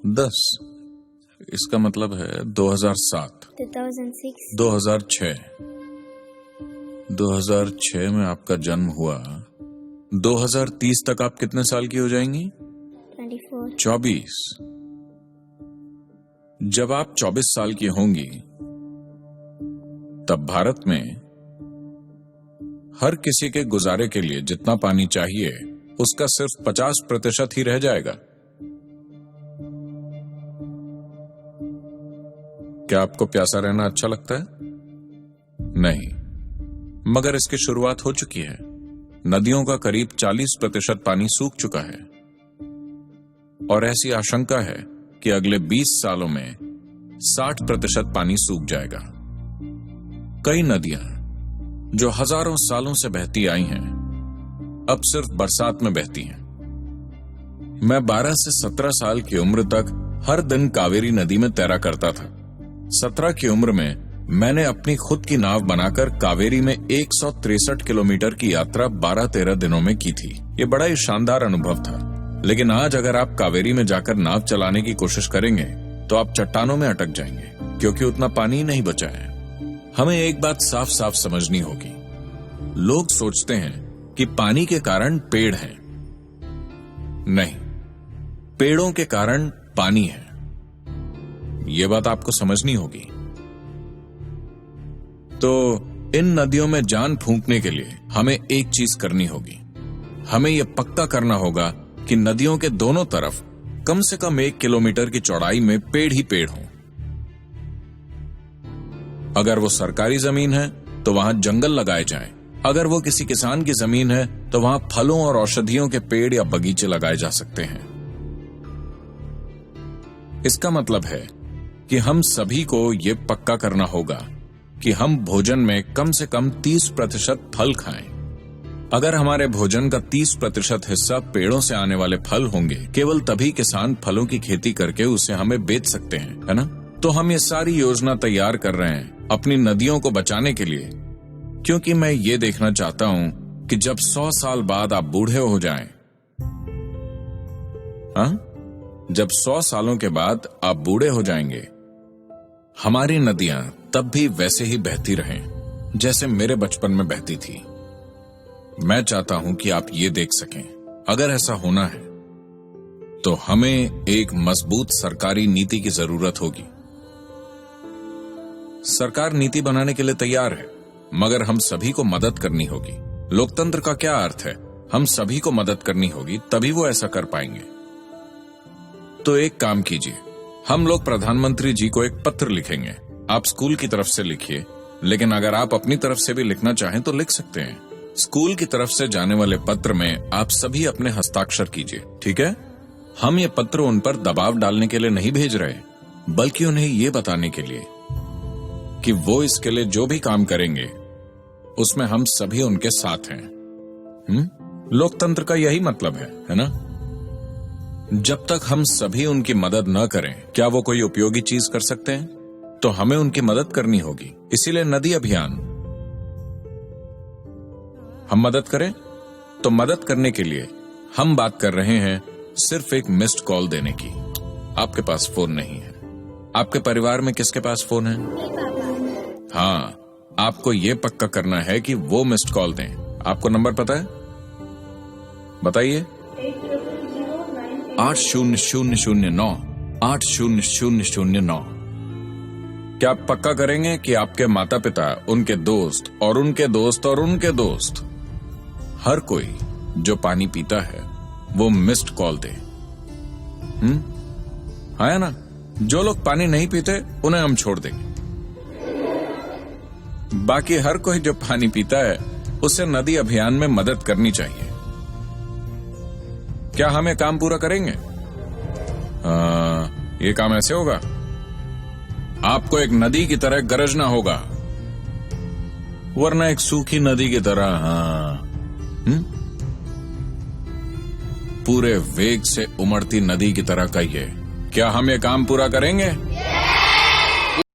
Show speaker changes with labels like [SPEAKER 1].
[SPEAKER 1] 10। इसका मतलब है 2007,
[SPEAKER 2] 2006,
[SPEAKER 1] 2006। 2006 में आपका जन्म हुआ। 2030 तक आप कितने साल की हो जाएंगी?
[SPEAKER 2] 24,
[SPEAKER 1] 24। जब आप 24 साल की होंगी तब भारत में हर किसी के गुजारे के लिए जितना पानी चाहिए उसका सिर्फ 50% ही रह जाएगा। क्या आपको प्यासा रहना अच्छा लगता है? नहीं, मगर इसकी शुरुआत हो चुकी है। नदियों का करीब 40% पानी सूख चुका है और ऐसी आशंका है कि अगले 20 सालों में 60% पानी सूख जाएगा। कई नदियां जो हजारों सालों से बहती आई हैं, अब सिर्फ बरसात में बहती हैं। मैं 12 से 17 साल की उम्र तक हर दिन कावेरी नदी में तैरा करता था। 17 की उम्र में मैंने अपनी खुद की नाव बनाकर कावेरी में 163 किलोमीटर की यात्रा 12-13 दिनों में की थी। ये बड़ा ही शानदार अनुभव था। लेकिन आज अगर आप कावेरी में जाकर नाव चलाने की कोशिश करेंगे तो आप चट्टानों में अटक जाएंगे, क्योंकि उतना पानी नहीं बचा है। हमें एक बात साफ साफ समझनी होगी। लोग सोचते हैं कि पानी के कारण पेड़ हैं। नहीं, पेड़ों के कारण पानी है। यह बात आपको समझनी होगी। तो इन नदियों में जान फूंकने के लिए हमें एक चीज करनी होगी। हमें यह पक्का करना होगा कि नदियों के दोनों तरफ कम से कम 1 किलोमीटर की चौड़ाई में पेड़ ही पेड़ हों। अगर वो सरकारी जमीन है तो वहां जंगल लगाए जाएं। अगर वो किसी किसान की जमीन है तो वहां फलों और औषधियों के पेड़ या बगीचे लगाए जा सकते हैं। इसका मतलब है कि हम सभी को यह पक्का करना होगा कि हम भोजन में कम से कम 30% फल खाएं। अगर हमारे भोजन का 30% हिस्सा पेड़ों से आने वाले फल होंगे, केवल तभी किसान फलों की खेती करके उसे हमें बेच सकते हैं, है ना? तो हम ये सारी योजना तैयार कर रहे हैं अपनी नदियों को बचाने के लिए, क्योंकि मैं ये देखना चाहता हूं कि जब 100 साल बाद आप बूढ़े हो जाएं, जब 100 सालों के बाद आप बूढ़े हो जाएंगे, हमारी नदियां तब भी वैसे ही बहती रहें जैसे मेरे बचपन में बहती थी। मैं चाहता हूं कि आप ये देख सकें। अगर ऐसा होना है तो हमें एक मजबूत सरकारी नीति की जरूरत होगी। सरकार नीति बनाने के लिए तैयार है, मगर हम सभी को मदद करनी होगी। लोकतंत्र का क्या अर्थ है? हम सभी को मदद करनी होगी, तभी वो ऐसा कर पाएंगे। तो एक काम कीजिए, हम लोग प्रधानमंत्री जी को एक पत्र लिखेंगे। आप स्कूल की तरफ से लिखिए, लेकिन अगर आप अपनी तरफ से भी लिखना चाहें तो लिख सकते हैं। स्कूल की तरफ से जाने वाले पत्र में आप सभी अपने हस्ताक्षर कीजिए, ठीक है? हम ये पत्र उन पर दबाव डालने के लिए नहीं भेज रहे, बल्कि उन्हें ये बताने के लिए कि वो इसके लिए जो भी काम करेंगे उसमें हम सभी उनके साथ हैं। लोकतंत्र का यही मतलब है ना? जब तक हम सभी उनकी मदद न करें, क्या वो कोई उपयोगी चीज कर सकते हैं? तो हमें उनकी मदद करनी होगी। इसीलिए नदी अभियान। हम मदद करें, तो मदद करने के लिए हम बात कर रहे हैं सिर्फ एक मिस्ड कॉल देने की। आपके पास फोन नहीं है। आपके परिवार में किसके पास फोन है? हाँ, आपको यह पक्का करना है कि वो मिस्ड कॉल दें। आपको नंबर पता है? बताइए। 80009 80009। क्या आप पक्का करेंगे कि आपके माता पिता, उनके दोस्त और उनके दोस्त और उनके दोस्त, हर कोई जो पानी पीता है वो मिस्ड कॉल दे? है ना? जो लोग पानी नहीं पीते उन्हें हम छोड़ देंगे। बाकी हर कोई जो पानी पीता है उसे नदी अभियान में मदद करनी चाहिए। क्या हम ये काम पूरा करेंगे? ये काम ऐसे होगा, आपको एक नदी की तरह गरजना होगा, वरना एक सूखी नदी की तरह पूरे वेग से उमड़ती नदी की तरह कहिए। क्या हम ये काम पूरा करेंगे?